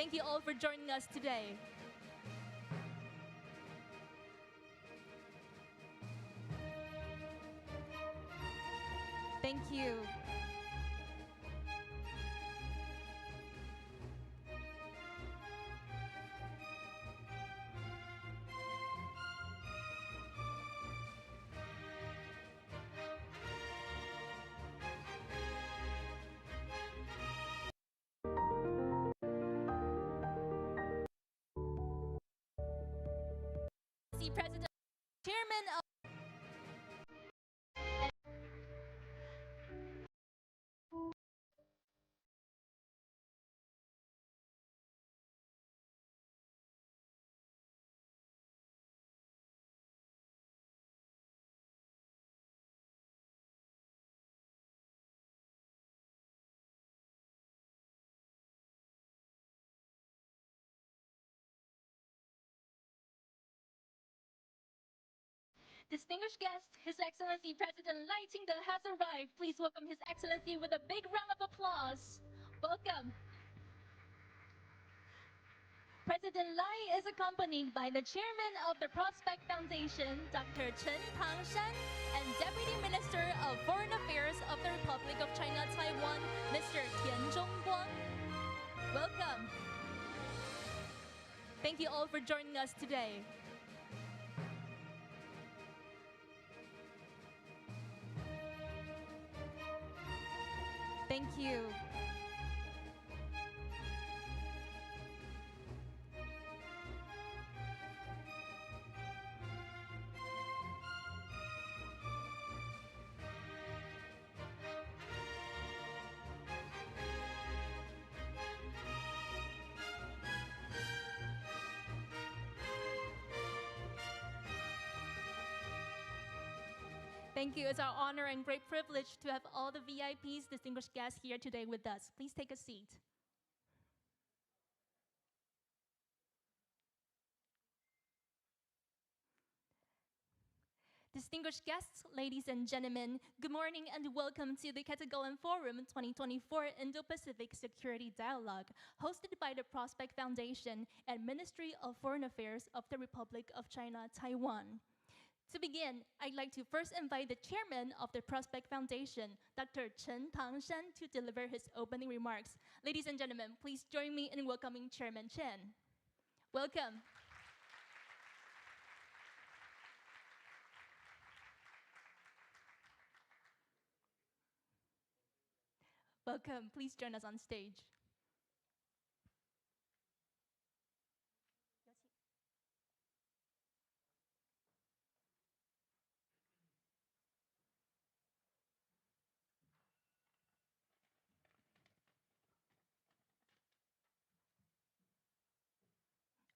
Thank you all for joining us today. Thank you. President, Chairman of distinguished guest, His Excellency President Lai has arrived. Please welcome His Excellency with a big round of applause. Welcome. President Lai is accompanied by the Chairman of the Prospect Foundation, Dr. Chen, and Deputy Minister of Foreign Affairs of the Republic of China, Taiwan, Mr. Tian Zhongguang. Welcome. Thank you all for joining us today. Thank you. Thank you. It's our honor and great privilege to have all the VIPs, distinguished guests here today with us. Please take a seat. Distinguished guests, ladies and gentlemen, good morning and welcome to the凱達格蘭Forum 2024 Indo-Pacific Security Dialogue, hosted by the Prospect Foundation and Ministry of Foreign Affairs of the Republic of China, Taiwan. To begin, I'd like to first invite the chairman of the Prospect Foundation, Dr. Chen, to deliver his opening remarks. Ladies and gentlemen, please join me in welcoming Chairman Chen. Welcome. Welcome. Please join us on stage.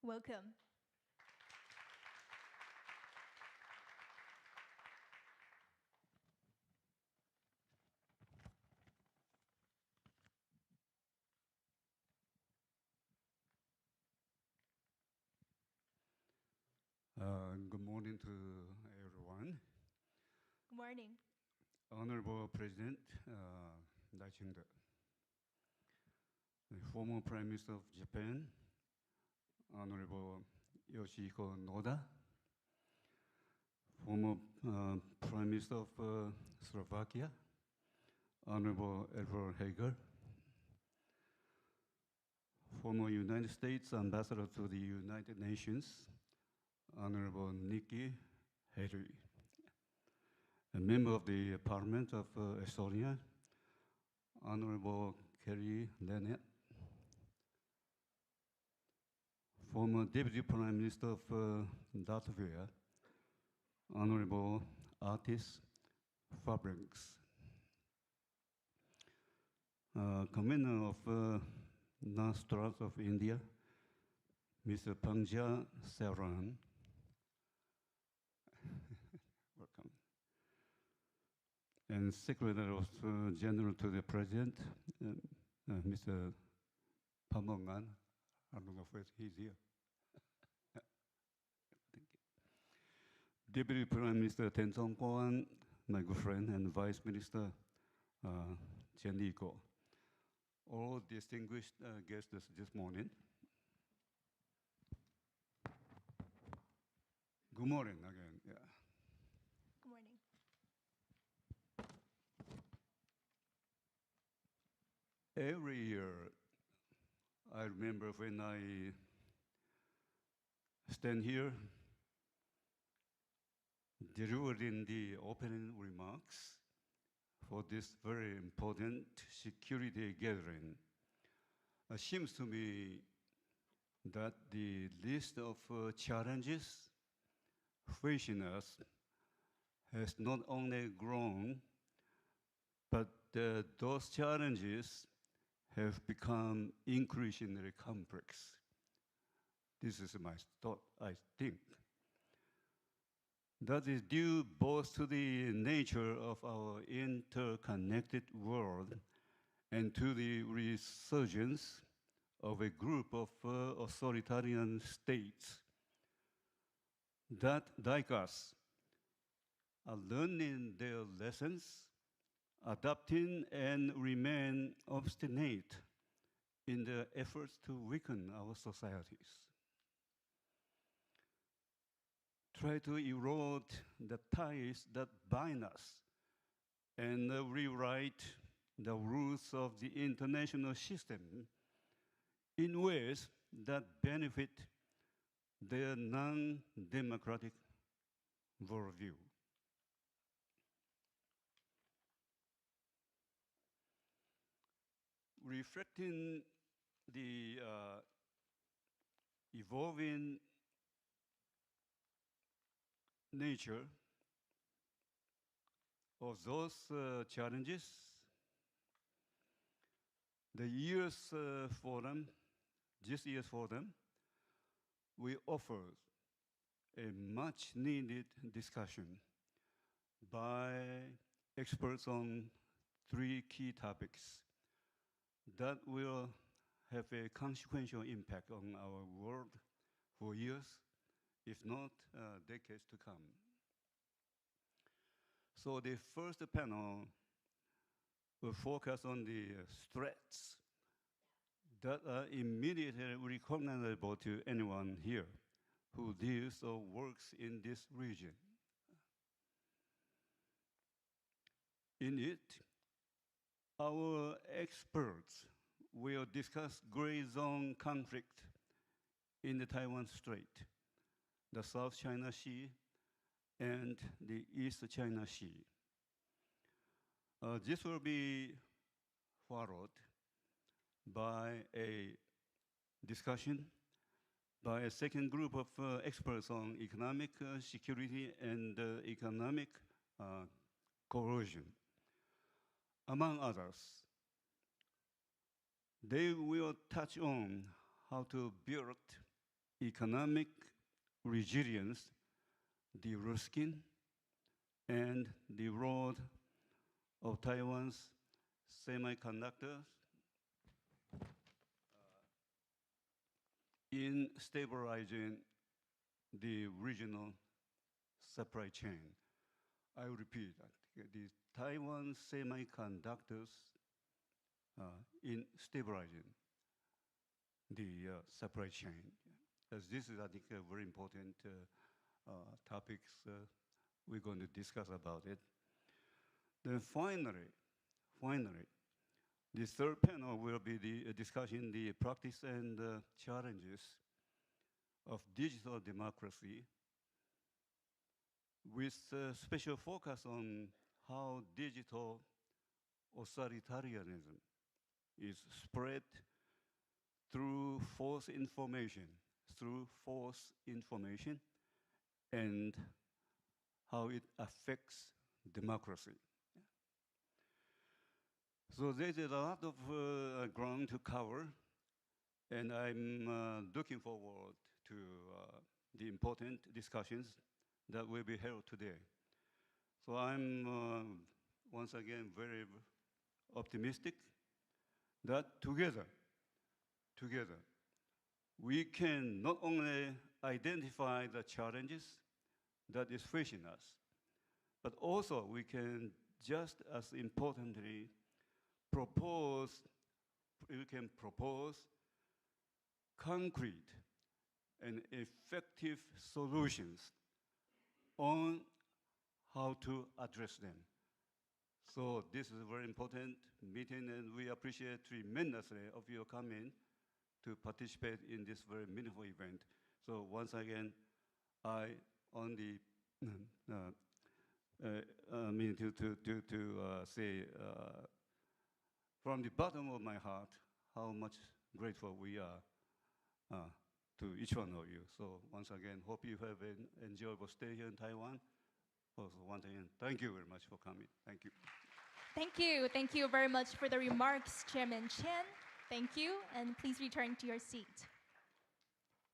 Welcome. Good morning to everyone. Good morning. Honorable President Lai Ching-te, the former Prime Minister of Japan, Honorable Yoshihiko Noda, former Prime Minister of Slovakia, Honorable Edward Hager, former United States Ambassador to the United Nations, Honorable Nikki Haley, a member of the Parliament of Estonia, Honorable Kerry Lennett, former Deputy Prime Minister of Latvia, Honorable Artis Fabriks, Commander of North Stras of India, Mr. Pangja Saran. Welcome. And Secretary of General to the President, Mr. Pamongan. I don't know if he's here. Thank you. Deputy Prime Minister Chen Zhongguang, my good friend, and Vice Minister Chen. All distinguished guests this morning, Good morning again. Yeah. Good morning. Every year, I remember when I stand here delivering the opening remarks for this very important security gathering. It seems to me that the list of challenges facing us has not only grown, but those challenges have become increasingly complex. This is my thought, I think. That is due both to the nature of our interconnected world and to the resurgence of a group of authoritarian states that, like us, are learning their lessons, adapting, and remain obstinate in their efforts to weaken our societies. Try to erode the ties that bind us and rewrite the rules of the international system in ways that benefit their non-democratic worldview. Reflecting the evolving nature of those challenges, this year's forum, we offer a much needed discussion by experts on 3 key topics that will have a consequential impact on our world for years, if not decades to come. So the first panel will focus on the threats that are immediately recognizable to anyone here who lives or works in this region. In it, our experts will discuss gray zone conflict in the Taiwan Strait, the South China Sea, and the East China Sea. This will be followed by a discussion by a second group of experts on economic security and economic coercion. Among others, they will touch on how to build economic resilience, de-risking, and the role of Taiwan's semiconductors in stabilizing the regional supply chain. I repeat that, the Taiwan semiconductors in stabilizing the supply chain. As this is, I think, a very important topics we're going to discuss about it. Then finally, the third panel will be the discussing the practice and challenges of digital democracy with special focus on how digital authoritarianism is spread through false information, and how it affects democracy. So there's a lot of ground to cover, and I'm looking forward to the important discussions that will be held today. So I'm once again very optimistic that together, we can not only identify the challenges that is facing us, but also we can just as importantly propose concrete and effective solutions on how to address them. So this is a very important meeting, and we appreciate tremendously of your coming to participate in this very meaningful event. So once again, I only mean to say from the bottom of my heart how much grateful we are to each one of you. So once again, hope you have an enjoyable stay here in Taiwan. Also, once again, thank you very much for coming. Thank you. Thank you. Thank you very much for the remarks, Chairman Chen. Thank you, and please return to your seat.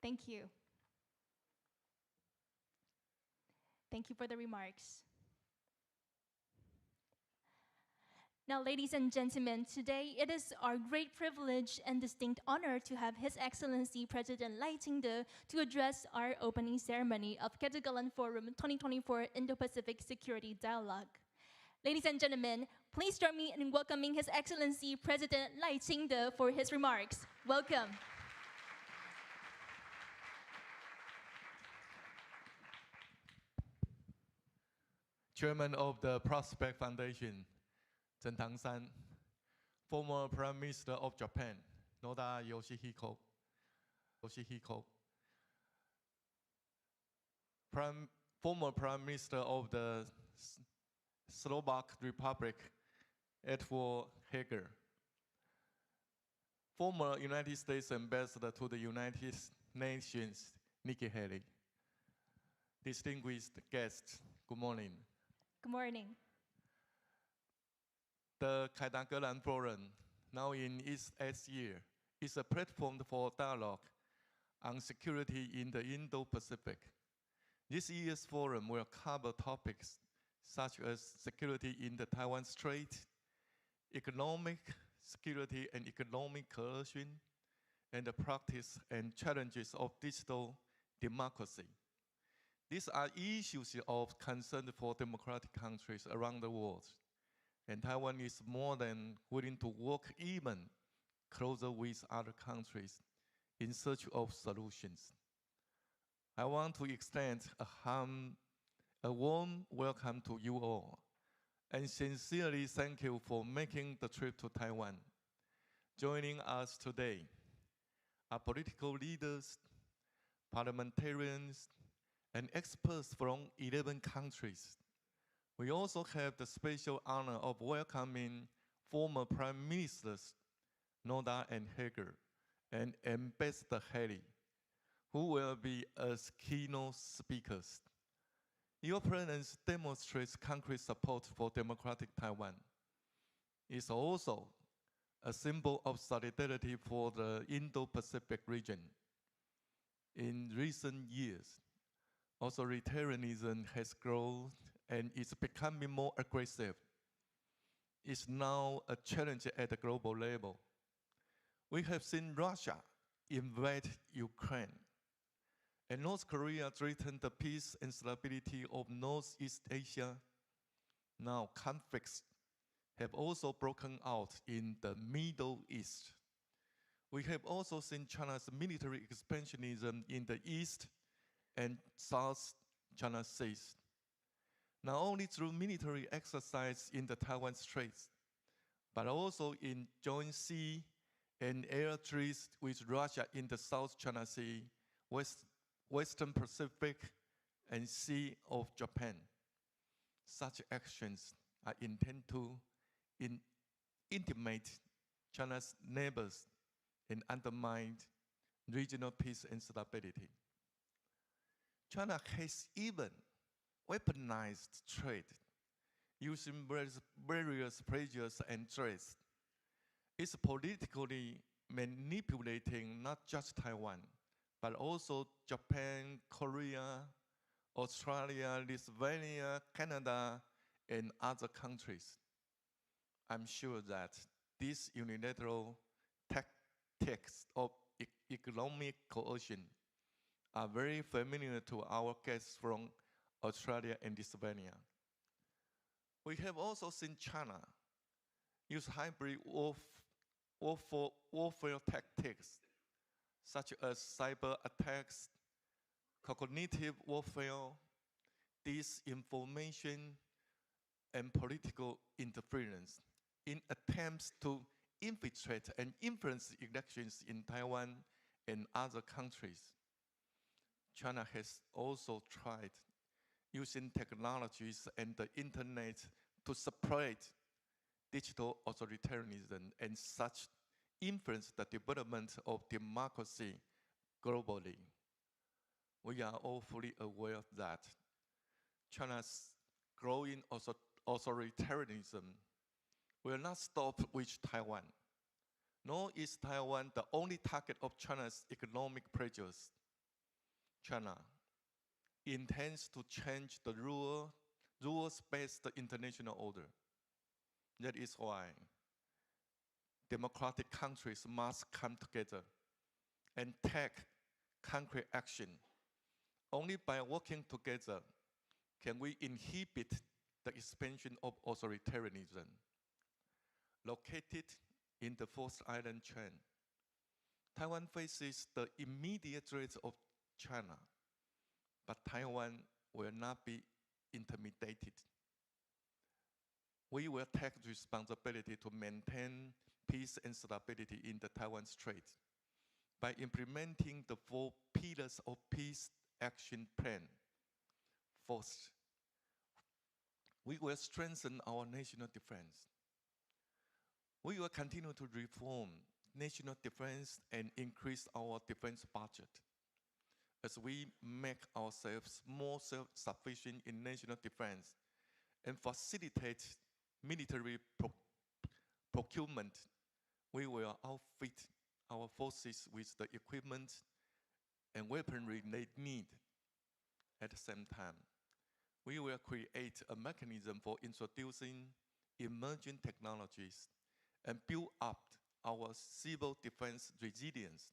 Thank you. Thank you for the remarks. Now, ladies and gentlemen, today it is our great privilege and distinct honor to have His Excellency President Lai Ching-te to address our opening ceremony of凱達格蘭Forum 2024 Indo-Pacific Security Dialogue. Ladies and gentlemen, please join me in welcoming His Excellency President Lai Ching-te for his remarks. Welcome. Chairman of the Prospect Foundation, Chen, former Prime Minister of Japan, Noda Yoshihiko, former Prime Minister of the Slovak Republic, Edward Heger, former United States Ambassador to the United Nations, Nikki Haley, distinguished guests, good morning. Good morning. The凯達格蘭Forum, now in its 8th year, is a platform for dialogue on security in the Indo-Pacific. This year's forum will cover topics such as security in the Taiwan Strait, economic security and economic coercion, and the practice and challenges of digital democracy. These are issues of concern for democratic countries around the world, and Taiwan is more than willing to work even closer with other countries in search of solutions. I want to extend a warm welcome to you all, and sincerely thank you for making the trip to Taiwan. Joining us today are political leaders, parliamentarians, and experts from 11 countries. We also have the special honor of welcoming former Prime Ministers Noda and Heger and Ambassador Haley, who will be as keynote speakers. Your presence demonstrates concrete support for democratic Taiwan. It's also a symbol of solidarity for the Indo-Pacific region. In recent years, authoritarianism has grown and is becoming more aggressive. It's now a challenge at the global level. We have seen Russia invade Ukraine, and North Korea threaten the peace and stability of Northeast Asia. Now conflicts have also broken out in the Middle East. We have also seen China's military expansionism in the East and South China Seas, not only through military exercise in the Taiwan Straits, but also in joint sea and air treaties with Russia in the South China Sea, Western Pacific, and Sea of Japan. Such actions are intended to intimidate China's neighbors and undermine regional peace and stability. China has even weaponized trade, using various pressures and threats. It's politically manipulating not just Taiwan, but also Japan, Korea, Australia, Lithuania, Canada, and other countries. I'm sure that these unilateral tactics of economic coercion are very familiar to our guests from Australia and Lithuania. We have also seen China use hybrid warfare tactics, such as cyber attacks, cognitive warfare, disinformation, and political interference in attempts to infiltrate and influence elections in Taiwan and other countries. China has also tried using technologies and the internet to spread digital authoritarianism and such influence the development of democracy globally. We are all fully aware of that. China's growing authoritarianism will not stop with Taiwan, nor is Taiwan the only target of China's economic pressures. China intends to change the rules-based international order. That is why democratic countries must come together and take concrete action. Only by working together can we inhibit the expansion of authoritarianism. Located in the fourth island chain, Taiwan faces the immediate threat of China, but Taiwan will not be intimidated. We will take responsibility to maintain peace and stability in the Taiwan Strait by implementing the 4 pillars of peace action plan. First, we will strengthen our national defense. We will continue to reform national defense and increase our defense budget. As we make ourselves more self-sufficient in national defense and facilitate military procurement, we will outfit our forces with the equipment and weaponry they need. At the same time, we will create a mechanism for introducing emerging technologies and build up our civil defense resilience,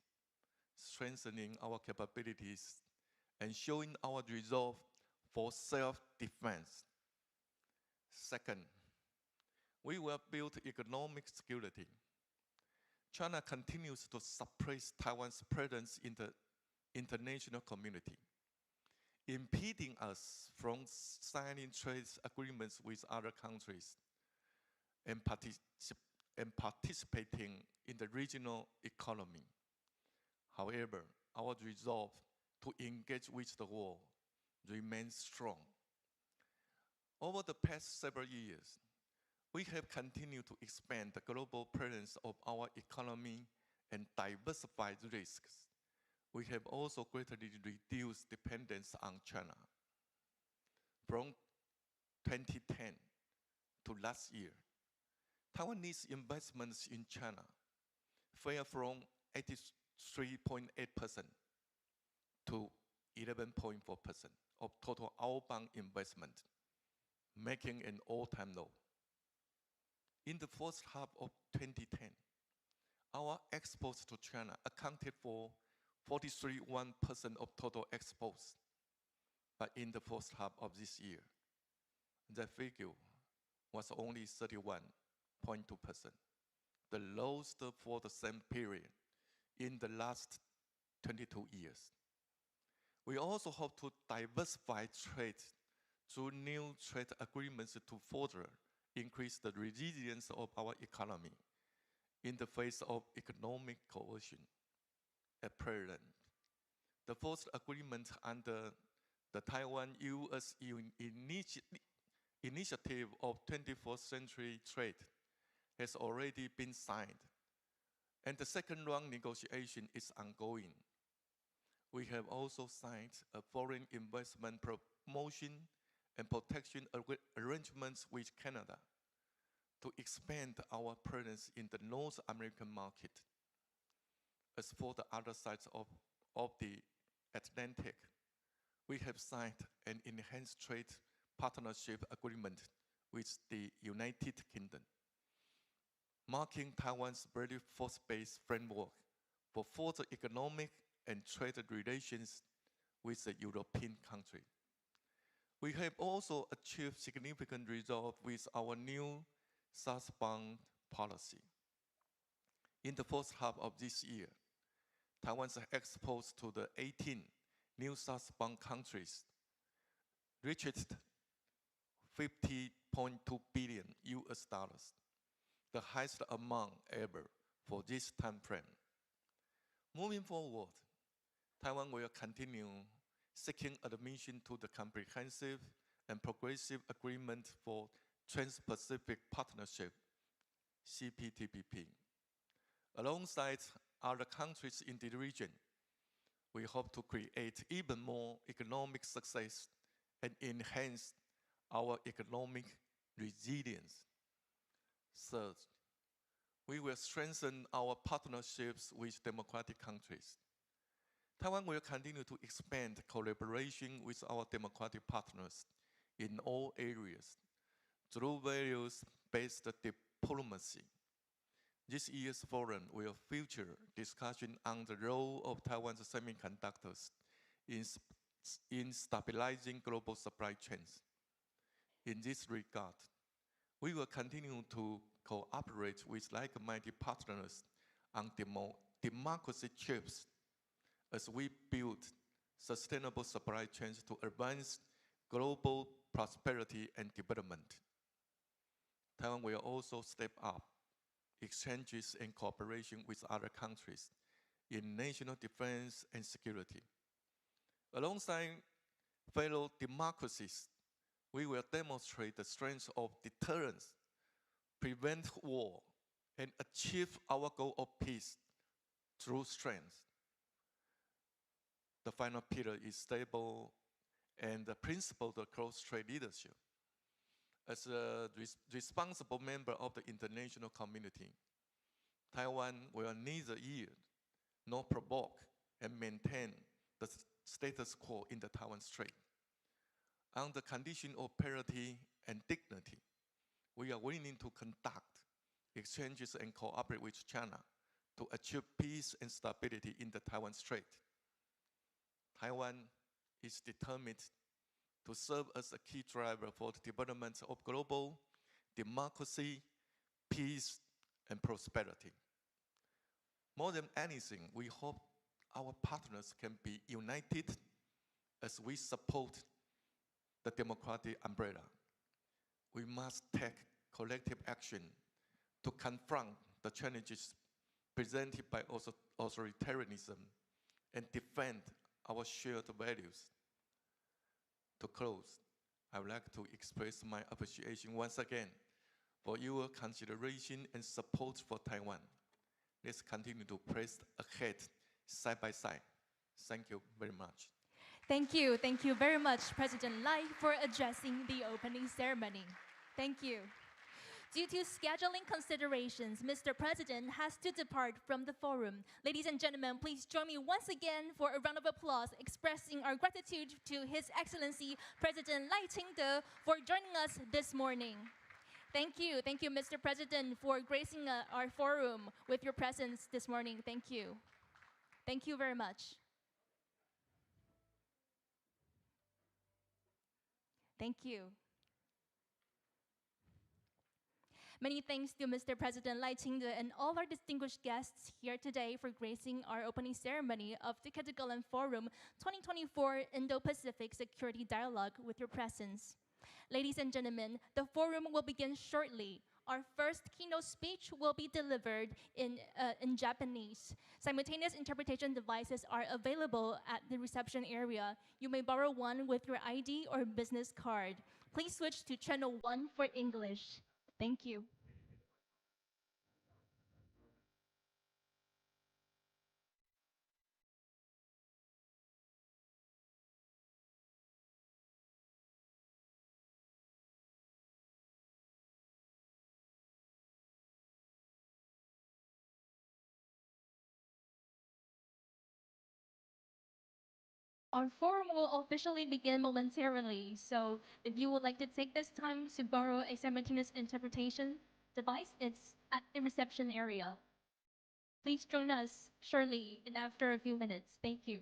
strengthening our capabilities and showing our resolve for self-defense. Second, we will build economic security. China continues to suppress Taiwan's presence in the international community, impeding us from signing trade agreements with other countries and participating in the regional economy. However, our resolve to engage with the world remains strong. Over the past several years, we have continued to expand the global presence of our economy and diversified risks. We have also greatly reduced dependence on China. From 2010 to last year, Taiwanese investments in China fell from 83.8% to 11.4% of total outbound investment, making an all-time low. In the first half of 2010, our exports to China accounted for 43.1% of total exports. But in the first half of this year, the figure was only 31.2%, the lowest for the same period in the last 22 years. We also hope to diversify trade through new trade agreements to further increase the resilience of our economy in the face of economic coercion. At present, the first agreement under the Taiwan-US Initiative of 21st Century Trade has already been signed, and the second round negotiation is ongoing. We have also signed a foreign investment promotion and protection arrangements with Canada to expand our presence in the North American market. As for the other sides of the Atlantic, we have signed an enhanced trade partnership agreement with the United Kingdom, marking Taiwan's very first-based framework for further economic and trade relations with the European country. We have also achieved significant results with our new southbound policy. In the first half of this year, Taiwan's exports to the 18 new southbound countries reached $50.2 billion, the highest amount ever for this time frame. Moving forward, Taiwan will continue seeking admission to the Comprehensive and Progressive Agreement for Trans-Pacific Partnership, CPTPP. Alongside other countries in the region, we hope to create even more economic success and enhance our economic resilience. Third, we will strengthen our partnerships with democratic countries. Taiwan will continue to expand collaboration with our democratic partners in all areas through values-based diplomacy. This year's forum will feature discussion on the role of Taiwan's semiconductors in stabilizing global supply chains. In this regard, we will continue to cooperate with like-minded partners on democracy chips as we build sustainable supply chains to advance global prosperity and development. Taiwan will also step up exchanges and cooperation with other countries in national defense and security. Alongside fellow democracies, we will demonstrate the strength of deterrence, prevent war, and achieve our goal of peace through strength. The final pillar is stable and the principle of cross-strait leadership. As a responsible member of the international community, Taiwan will neither yield nor provoke and maintain the status quo in the Taiwan Strait. On the condition of parity and dignity, we are willing to conduct exchanges and cooperate with China to achieve peace and stability in the Taiwan Strait. Taiwan is determined to serve as a key driver for the development of global democracy, peace, and prosperity. More than anything, we hope our partners can be united as we support the democratic umbrella. We must take collective action to confront the challenges presented by authoritarianism and defend our shared values. To close, I would like to express my appreciation once again for your consideration and support for Taiwan. Let's continue to press ahead side by side. Thank you very much. Thank you. Thank you very much, President Lai, for addressing the opening ceremony. Thank you. Due to scheduling considerations, Mr. President has to depart from the forum. Ladies and gentlemen, please join me once again for a round of applause expressing our gratitude to His Excellency President Lai Ching-te for joining us this morning. Thank you, Mr. President, for gracing our forum with your presence this morning. Thank you. Thank you very much. Thank you. Many thanks to Mr. President Lai Ching-te and all our distinguished guests here today for gracing our opening ceremony of the凱達格蘭Forum 2024 Indo-Pacific Security Dialogue with your presence. Ladies and gentlemen, the forum will begin shortly. Our first keynote speech will be delivered in Japanese. Simultaneous interpretation devices are available at the reception area. You may borrow one with your ID or business card. Please switch to channel 1 for English. Thank you. Our forum will officially begin momentarily, so if you would like to take this time to borrow a simultaneous interpretation device, it's at the reception area. Please join us shortly and after a few minutes. Thank you.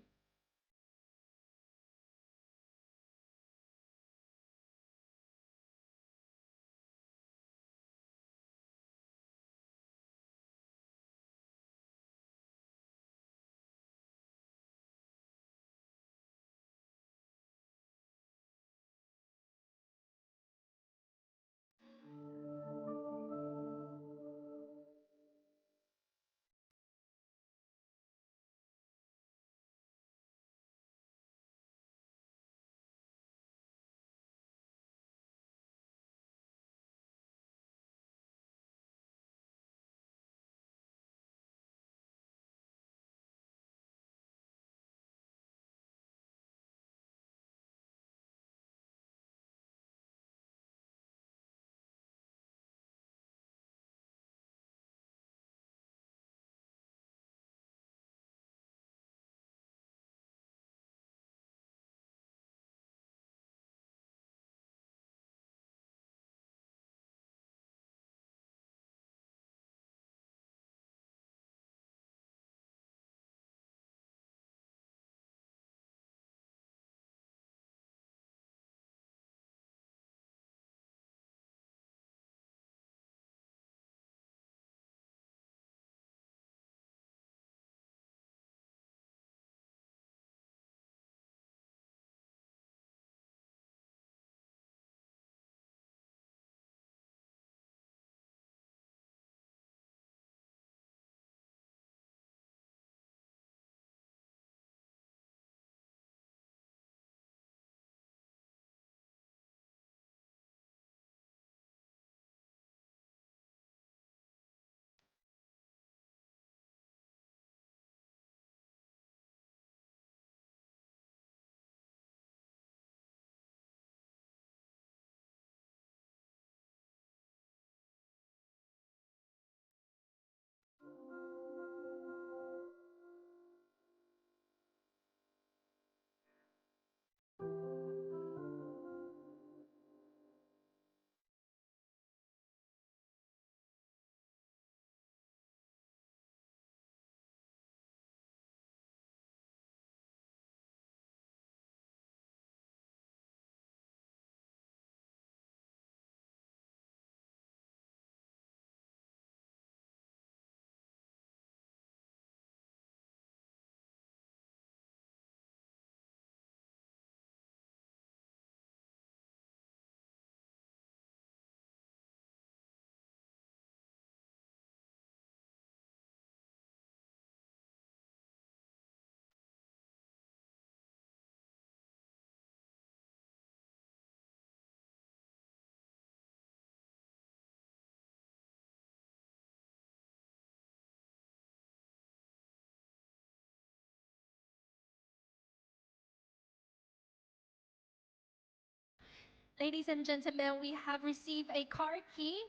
Ladies and gentlemen, we have received a car key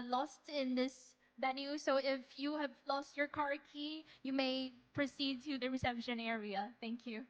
lost in this venue. So if you have lost your car key, you may proceed to the reception area. Thank you.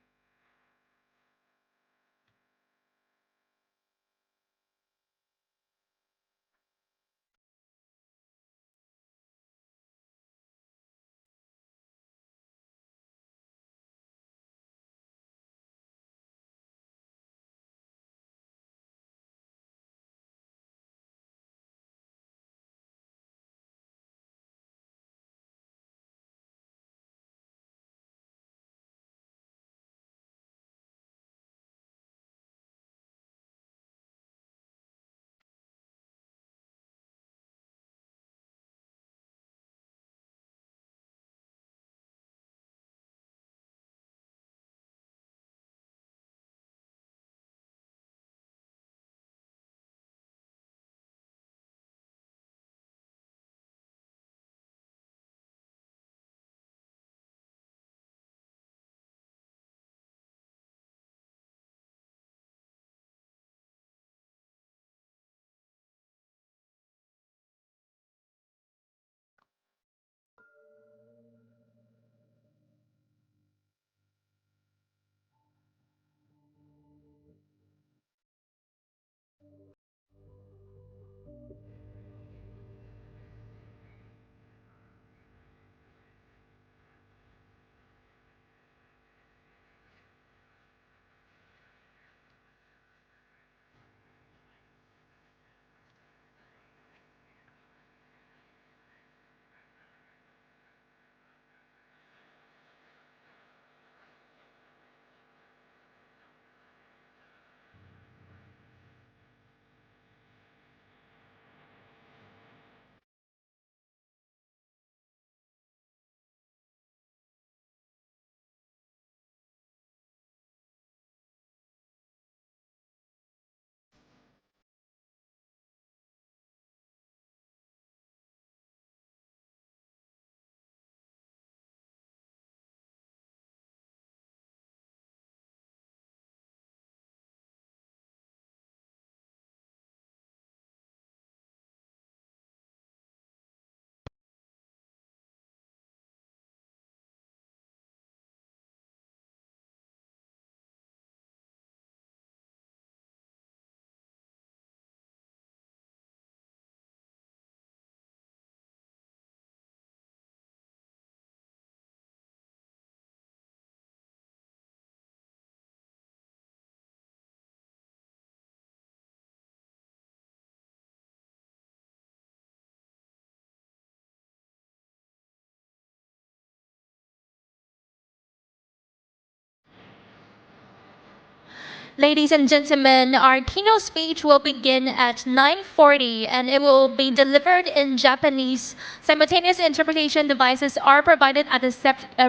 Ladies and gentlemen, our keynote speech will begin at 9:40 and it will be delivered in Japanese. Simultaneous interpretation devices are provided at the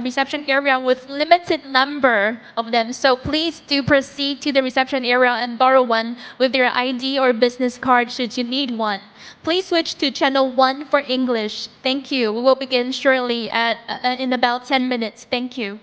reception area with limited number of them. So please do proceed to the reception area and borrow one with your ID or business card should you need one. Please switch to channel 1 for English. Thank you. We will begin shortly in about 10 minutes. Thank you.